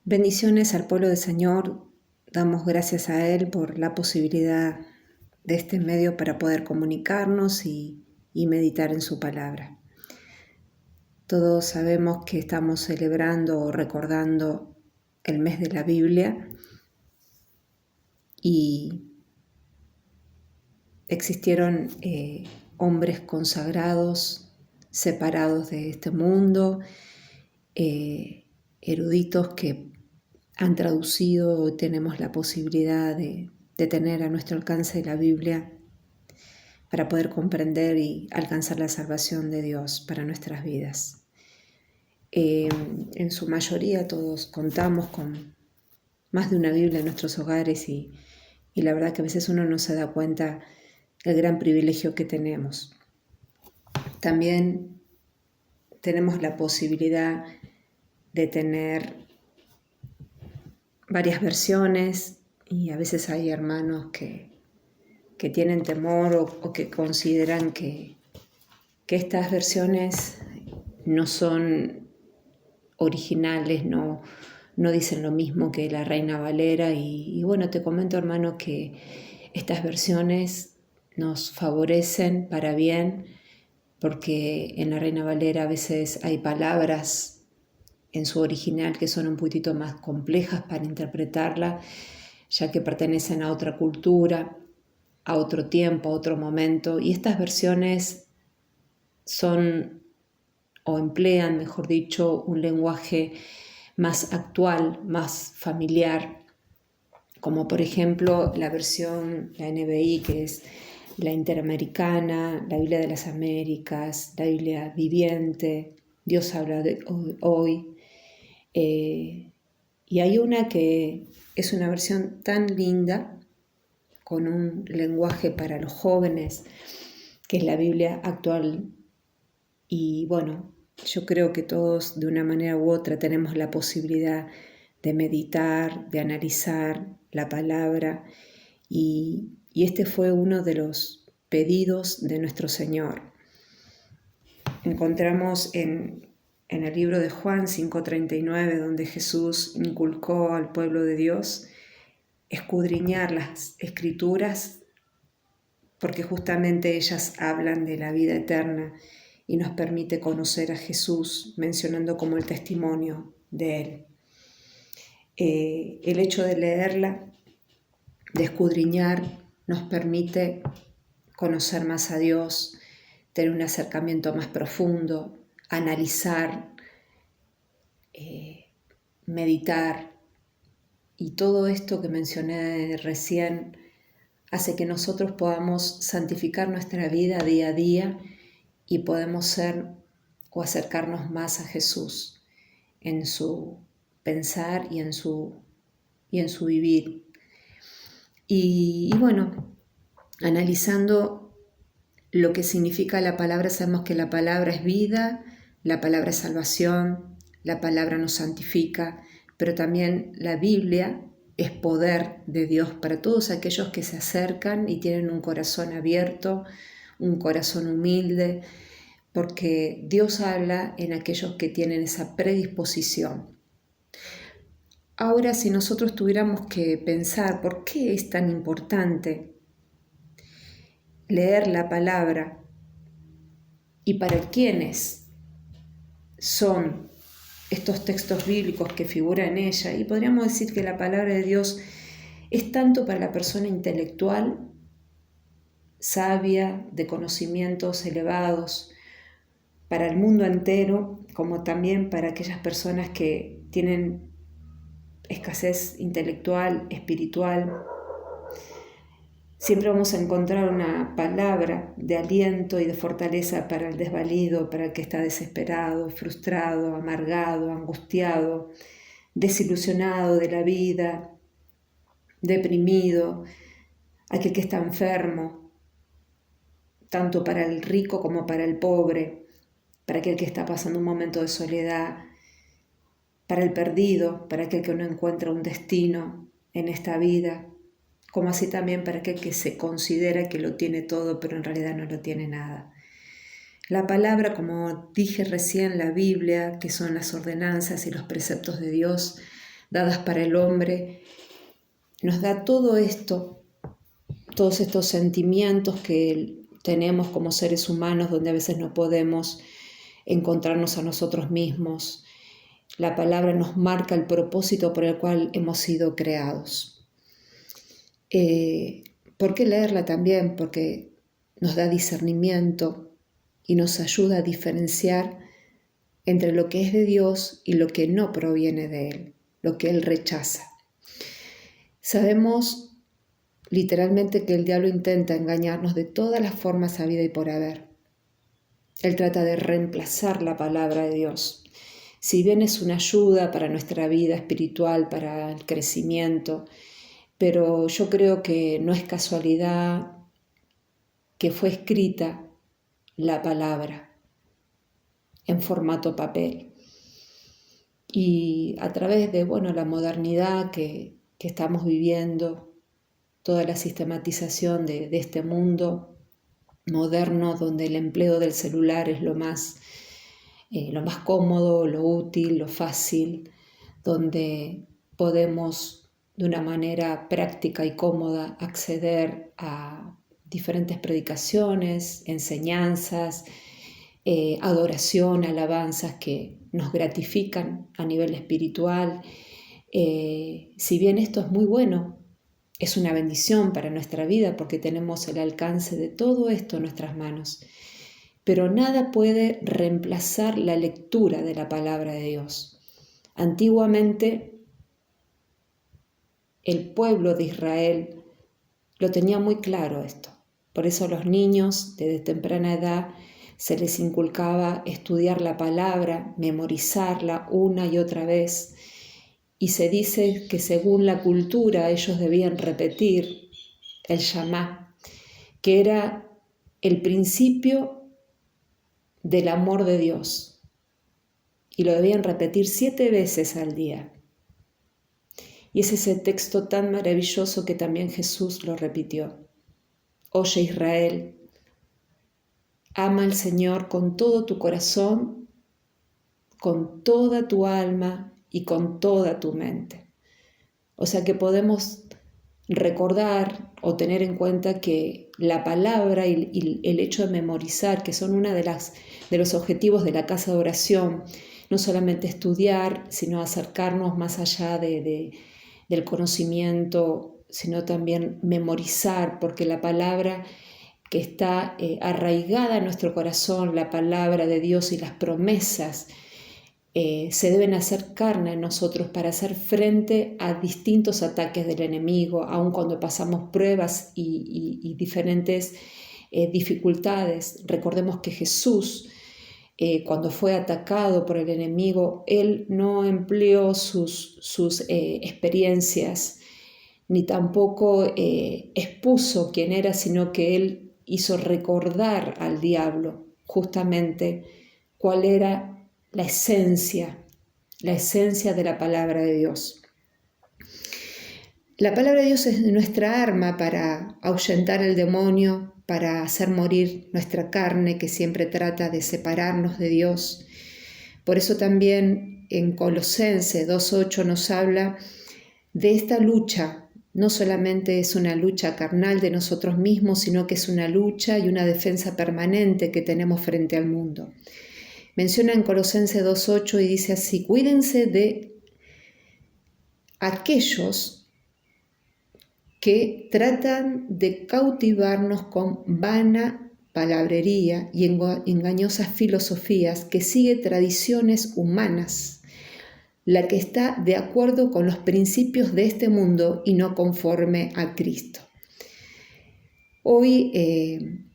Bendiciones al pueblo del Señor. Damos gracias a Él por la posibilidad de este medio para poder comunicarnos y meditar en su palabra. Todos sabemos que estamos celebrando o recordando el mes de la Biblia y existieron hombres consagrados, separados de este mundo, eruditos que han traducido, tenemos la posibilidad de tener a nuestro alcance la Biblia para poder comprender y alcanzar la salvación de Dios para nuestras vidas. En su mayoría todos contamos con más de una Biblia en nuestros hogares y la verdad que a veces uno no se da cuenta del gran privilegio que tenemos. También tenemos la posibilidad de tener varias versiones y a veces hay hermanos que tienen temor o que consideran que estas versiones no son originales, no dicen lo mismo que la Reina Valera y bueno, te comento, hermano, que estas versiones nos favorecen para bien porque en la Reina Valera a veces hay palabras en su original que son un poquitito más complejas para interpretarla, ya que pertenecen a otra cultura, a otro tiempo, a otro momento, y estas versiones son o emplean, mejor dicho, un lenguaje más actual, más familiar, como por ejemplo la versión, la NBI, que es la Interamericana, la Biblia de las Américas, la Biblia Viviente, Dios habla de hoy. Y hay una que es una versión tan linda, con un lenguaje para los jóvenes, que es la Biblia actual. Y bueno, yo creo que todos de una manera u otra tenemos la posibilidad de meditar, de analizar la palabra y este fue uno de los pedidos de nuestro Señor. Encontramos en el libro de Juan 5:39, donde Jesús inculcó al pueblo de Dios escudriñar las Escrituras, porque justamente ellas hablan de la vida eterna y nos permite conocer a Jesús, mencionando como el testimonio de Él. El hecho de leerla, de escudriñar, nos permite conocer más a Dios, tener un acercamiento más profundo, analizar, meditar, y todo esto que mencioné recién hace que nosotros podamos santificar nuestra vida día a día y podemos ser o acercarnos más a Jesús en su pensar y en su vivir. Y bueno, analizando lo que significa la palabra, sabemos que la palabra es vida, la palabra es salvación, la palabra nos santifica, pero también la Biblia es poder de Dios para todos aquellos que se acercan y tienen un corazón abierto, un corazón humilde, porque Dios habla en aquellos que tienen esa predisposición. Ahora, si nosotros tuviéramos que pensar por qué es tan importante leer la palabra y para quiénes son estos textos bíblicos que figuran en ella, y podríamos decir que la palabra de Dios es tanto para la persona intelectual, sabia, de conocimientos elevados, para el mundo entero, como también para aquellas personas que tienen escasez intelectual, espiritual. Siempre vamos a encontrar una palabra de aliento y de fortaleza para el desvalido, para el que está desesperado, frustrado, amargado, angustiado, desilusionado de la vida, deprimido, aquel que está enfermo, tanto para el rico como para el pobre, para aquel que está pasando un momento de soledad, para el perdido, para aquel que no encuentra un destino en esta vida, como así también para aquel que se considera que lo tiene todo, pero en realidad no lo tiene nada. La palabra, como dije recién, la Biblia, que son las ordenanzas y los preceptos de Dios, dadas para el hombre, nos da todo esto, todos estos sentimientos que tenemos como seres humanos, donde a veces no podemos encontrarnos a nosotros mismos. La palabra nos marca el propósito por el cual hemos sido creados. ¿Por qué leerla también? Porque nos da discernimiento y nos ayuda a diferenciar entre lo que es de Dios y lo que no proviene de Él, lo que Él rechaza. Sabemos literalmente que el diablo intenta engañarnos de todas las formas habidas y por haber. Él trata de reemplazar la palabra de Dios. Si bien es una ayuda para nuestra vida espiritual, para el crecimiento, pero yo creo que no es casualidad que fue escrita la palabra en formato papel. Y a través de la modernidad que estamos viviendo, toda la sistematización de este mundo moderno, donde el empleo del celular es lo más cómodo, lo útil, lo fácil, donde podemos de una manera práctica y cómoda acceder a diferentes predicaciones, enseñanzas, adoración, alabanzas que nos gratifican a nivel espiritual. Si bien esto es muy bueno, es una bendición para nuestra vida porque tenemos el alcance de todo esto en nuestras manos. Pero nada puede reemplazar la lectura de la palabra de Dios. Antiguamente, el pueblo de Israel lo tenía muy claro esto. Por eso a los niños desde temprana edad se les inculcaba estudiar la palabra, memorizarla una y otra vez. Y se dice que según la cultura ellos debían repetir el Shama, que era el principio del amor de Dios. Y lo debían repetir 7 veces al día. Y es ese texto tan maravilloso que también Jesús lo repitió. Oye Israel, ama al Señor con todo tu corazón, con toda tu alma y con toda tu mente. O sea que podemos recordar o tener en cuenta que la palabra y el hecho de memorizar, que son una de los objetivos de la casa de oración, no solamente estudiar, sino acercarnos más allá del conocimiento, sino también memorizar, porque la palabra que está arraigada en nuestro corazón, la palabra de Dios y las promesas, se deben hacer carne en nosotros para hacer frente a distintos ataques del enemigo, aun cuando pasamos pruebas y diferentes dificultades. Recordemos que Jesús, cuando fue atacado por el enemigo, Él no empleó sus experiencias, ni tampoco expuso quién era, sino que Él hizo recordar al diablo justamente cuál era la esencia de la palabra de Dios. La palabra de Dios es nuestra arma para ahuyentar el demonio, para hacer morir nuestra carne que siempre trata de separarnos de Dios. Por eso también en Colosenses 2:8 nos habla de esta lucha. No solamente es una lucha carnal de nosotros mismos, sino que es una lucha y una defensa permanente que tenemos frente al mundo. Menciona en Colosenses 2:8 y dice así: cuídense de aquellos que tratan de cautivarnos con vana palabrería y engañosas filosofías, que sigue tradiciones humanas, la que está de acuerdo con los principios de este mundo y no conforme a Cristo. Hoy,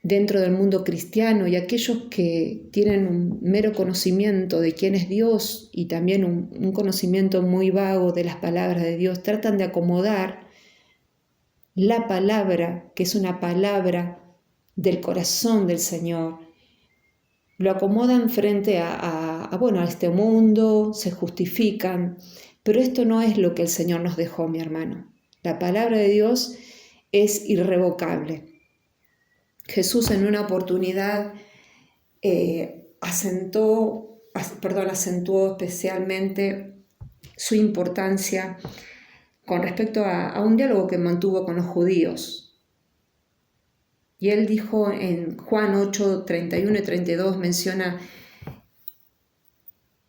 dentro del mundo cristiano, y aquellos que tienen un mero conocimiento de quién es Dios y también un conocimiento muy vago de las palabras de Dios, tratan de acomodar la palabra, que es una palabra del corazón del Señor, lo acomodan frente a este mundo, se justifican, pero esto no es lo que el Señor nos dejó, mi hermano. La palabra de Dios es irrevocable. Jesús en una oportunidad acentuó especialmente su importancia con respecto a un diálogo que mantuvo con los judíos. Y él dijo en Juan 8, 31 y 32, menciona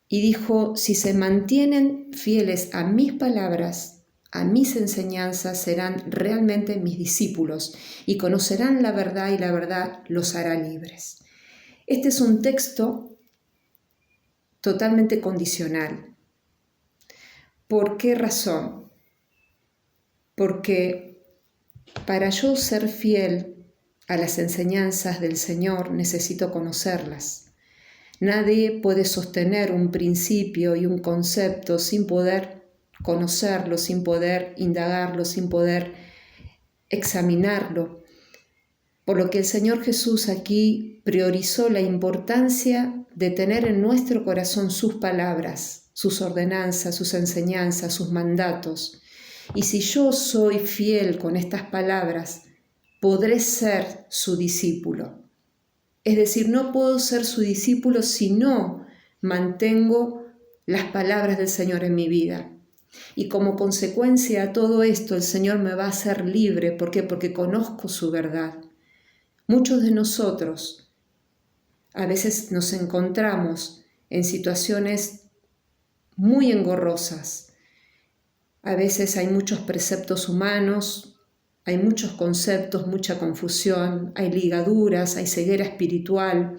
y dijo: si se mantienen fieles a mis palabras, a mis enseñanzas, serán realmente mis discípulos y conocerán la verdad y la verdad los hará libres. Este es un texto totalmente condicional. ¿Por qué razón? Porque para yo ser fiel a las enseñanzas del Señor necesito conocerlas. Nadie puede sostener un principio y un concepto sin poder conocerlo, sin poder indagarlo, sin poder examinarlo. Por lo que el Señor Jesús aquí priorizó la importancia de tener en nuestro corazón sus palabras, sus ordenanzas, sus enseñanzas, sus mandatos. Y si yo soy fiel con estas palabras, podré ser su discípulo. Es decir, no puedo ser su discípulo si no mantengo las palabras del Señor en mi vida. Y como consecuencia a todo esto, el Señor me va a hacer libre. ¿Por qué? Porque conozco su verdad. Muchos de nosotros a veces nos encontramos en situaciones muy engorrosas. A veces hay muchos preceptos humanos, hay muchos conceptos, mucha confusión, hay ligaduras, hay ceguera espiritual.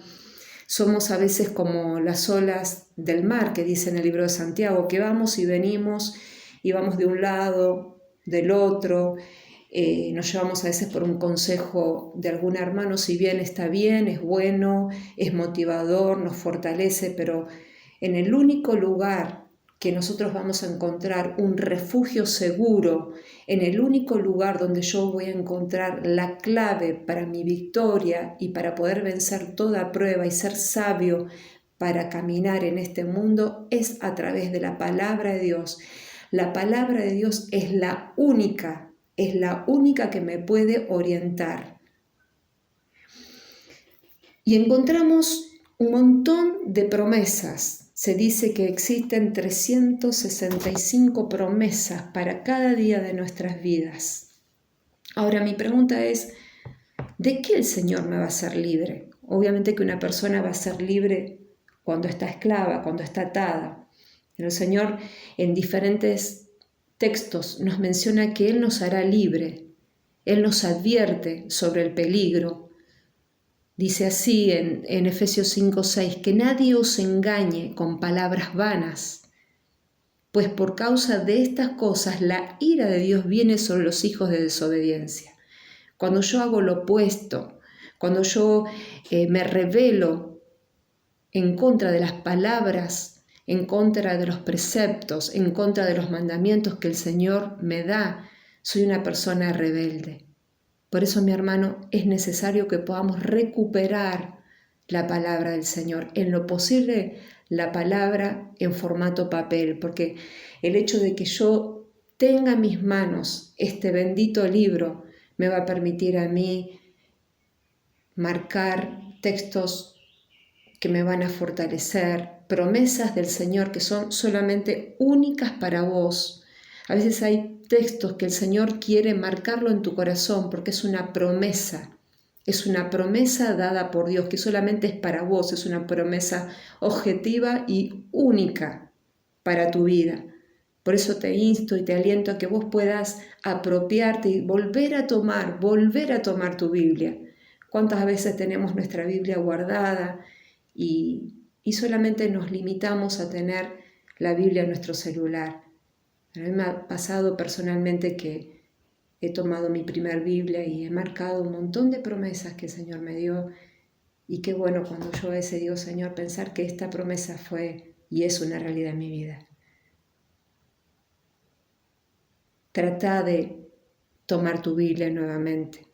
Somos a veces como las olas del mar que dice en el libro de Santiago, que vamos y venimos y vamos de un lado, del otro. Nos llevamos a veces por un consejo de algún hermano, si bien está bien, es bueno, es motivador, nos fortalece, pero en el único lugar que nosotros vamos a encontrar un refugio seguro, en el único lugar donde yo voy a encontrar la clave para mi victoria y para poder vencer toda prueba y ser sabio para caminar en este mundo, es a través de la palabra de Dios. La palabra de Dios es la única que me puede orientar. Y encontramos un montón de promesas. Se dice que existen 365 promesas para cada día de nuestras vidas. Ahora mi pregunta es, ¿de qué el Señor me va a hacer libre? Obviamente que una persona va a ser libre cuando está esclava, cuando está atada. Pero el Señor en diferentes textos nos menciona que Él nos hará libre. Él nos advierte sobre el peligro. Dice así en Efesios 5:6, que nadie os engañe con palabras vanas, pues por causa de estas cosas la ira de Dios viene sobre los hijos de desobediencia. Cuando yo hago lo opuesto, cuando yo me rebelo en contra de las palabras, en contra de los preceptos, en contra de los mandamientos que el Señor me da, soy una persona rebelde. Por eso, mi hermano, es necesario que podamos recuperar la palabra del Señor, en lo posible la palabra en formato papel, porque el hecho de que yo tenga en mis manos este bendito libro me va a permitir a mí marcar textos que me van a fortalecer, promesas del Señor que son solamente únicas para vos. A veces hay textos que el Señor quiere marcarlo en tu corazón porque es una promesa dada por Dios que solamente es para vos, es una promesa objetiva y única para tu vida. Por eso te insto y te aliento a que vos puedas apropiarte y volver a tomar tu Biblia. ¿Cuántas veces tenemos nuestra Biblia guardada y solamente nos limitamos a tener la Biblia en nuestro celular? A mí me ha pasado personalmente que he tomado mi primer Biblia y he marcado un montón de promesas que el Señor me dio. Y qué bueno cuando yo a veces digo, Señor, pensar que esta promesa fue y es una realidad en mi vida. Trata de tomar tu Biblia nuevamente,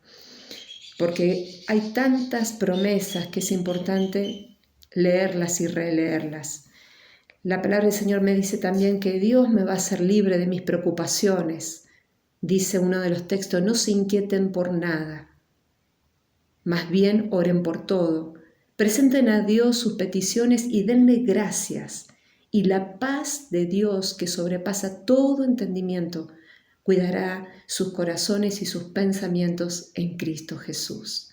porque hay tantas promesas que es importante leerlas y releerlas. La palabra del Señor me dice también que Dios me va a hacer libre de mis preocupaciones. Dice uno de los textos, no se inquieten por nada, más bien oren por todo. Presenten a Dios sus peticiones y denle gracias. y la paz de Dios que sobrepasa todo entendimiento cuidará sus corazones y sus pensamientos en Cristo Jesús.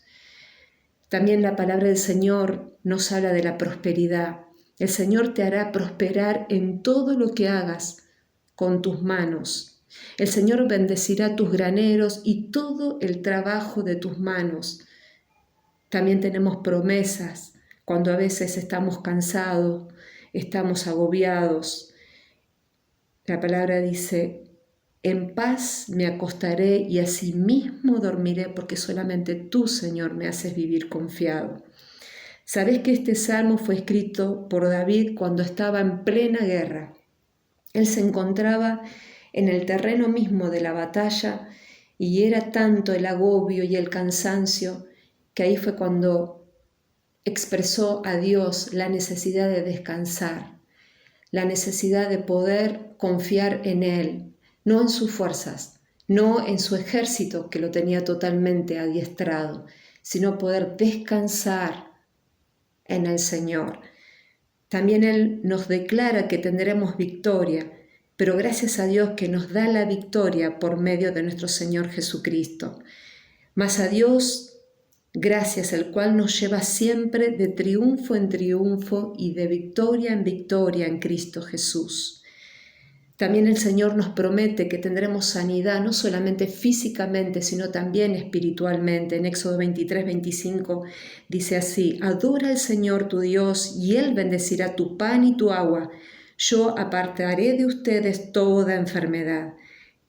También la palabra del Señor nos habla de la prosperidad. El Señor te hará prosperar en todo lo que hagas con tus manos. El Señor bendecirá tus graneros y todo el trabajo de tus manos. También tenemos promesas cuando a veces estamos cansados, estamos agobiados. La palabra dice: en paz me acostaré y asimismo dormiré, porque solamente tú, Señor, me haces vivir confiado. Sabés que este salmo fue escrito por David cuando estaba en plena guerra. Él se encontraba en el terreno mismo de la batalla y era tanto el agobio y el cansancio que ahí fue cuando expresó a Dios la necesidad de descansar, la necesidad de poder confiar en Él, no en sus fuerzas, no en su ejército que lo tenía totalmente adiestrado, sino poder descansar en el Señor. También Él nos declara que tendremos victoria, pero gracias a Dios que nos da la victoria por medio de nuestro Señor Jesucristo. Mas a Dios, gracias, el cual nos lleva siempre de triunfo en triunfo y de victoria en victoria en Cristo Jesús. También el Señor nos promete que tendremos sanidad, no solamente físicamente, sino también espiritualmente. En Éxodo 23:25 dice así: adora al Señor tu Dios y Él bendecirá tu pan y tu agua. Yo apartaré de ustedes toda enfermedad.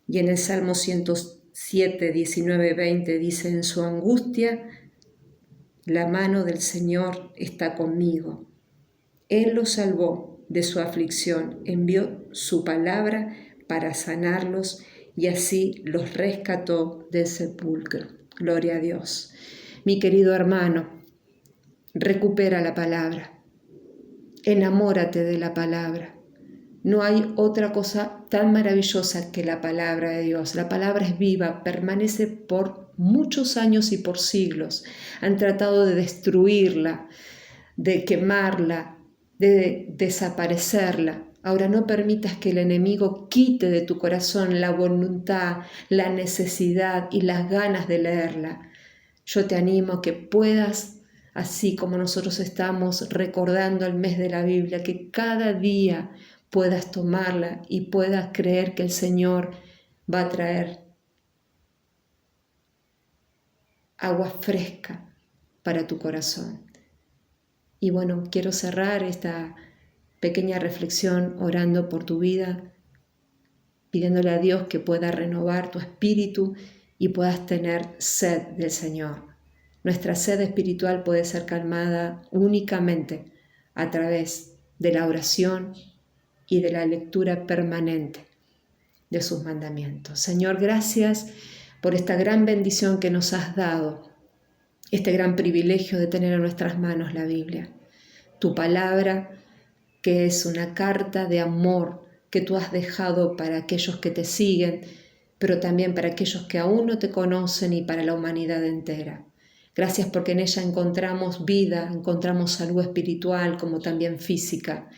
Y en el Salmo 107, 19, 20 dice: en su angustia la mano del Señor está conmigo. Él los salvó de su aflicción, envió su palabra para sanarlos y así los rescató del sepulcro. Gloria a Dios. Mi querido hermano, recupera la palabra, enamórate de la palabra. No hay otra cosa tan maravillosa que la palabra de Dios. La palabra es viva, permanece por muchos años y por siglos. Han tratado de destruirla, de quemarla, de desaparecerla. Ahora no permitas que el enemigo quite de tu corazón la voluntad, la necesidad y las ganas de leerla. Yo te animo a que puedas, así como nosotros estamos recordando el mes de la Biblia, que cada día puedas tomarla y puedas creer que el Señor va a traer agua fresca para tu corazón. Y bueno, quiero cerrar esta pequeña reflexión orando por tu vida, pidiéndole a Dios que pueda renovar tu espíritu y puedas tener sed del Señor. Nuestra sed espiritual puede ser calmada únicamente a través de la oración y de la lectura permanente de sus mandamientos. Señor, gracias por esta gran bendición que nos has dado, este gran privilegio de tener en nuestras manos la Biblia, tu palabra, que es una carta de amor que tú has dejado para aquellos que te siguen, pero también para aquellos que aún no te conocen y para la humanidad entera. Gracias porque en ella encontramos vida, encontramos salud espiritual como también física.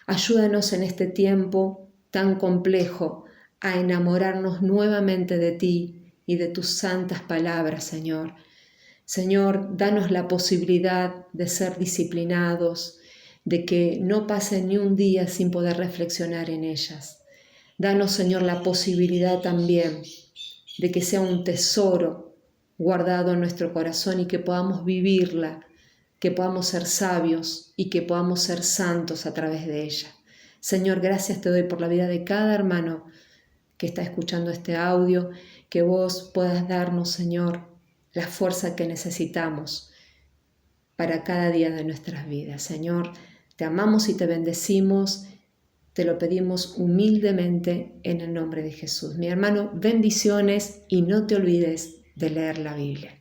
Ayúdanos en este tiempo tan complejo a enamorarnos nuevamente de ti y de tus santas palabras, Señor. Señor, danos la posibilidad de ser disciplinados, de que no pase ni un día sin poder reflexionar en ellas. Danos, Señor, la posibilidad también de que sea un tesoro guardado en nuestro corazón y que podamos vivirla, que podamos ser sabios y que podamos ser santos a través de ella. Señor, gracias te doy por la vida de cada hermano que está escuchando este audio, que vos puedas darnos, Señor, la fuerza que necesitamos para cada día de nuestras vidas. Señor, te amamos y te bendecimos, te lo pedimos humildemente en el nombre de Jesús. Mi hermano, bendiciones y no te olvides de leer la Biblia.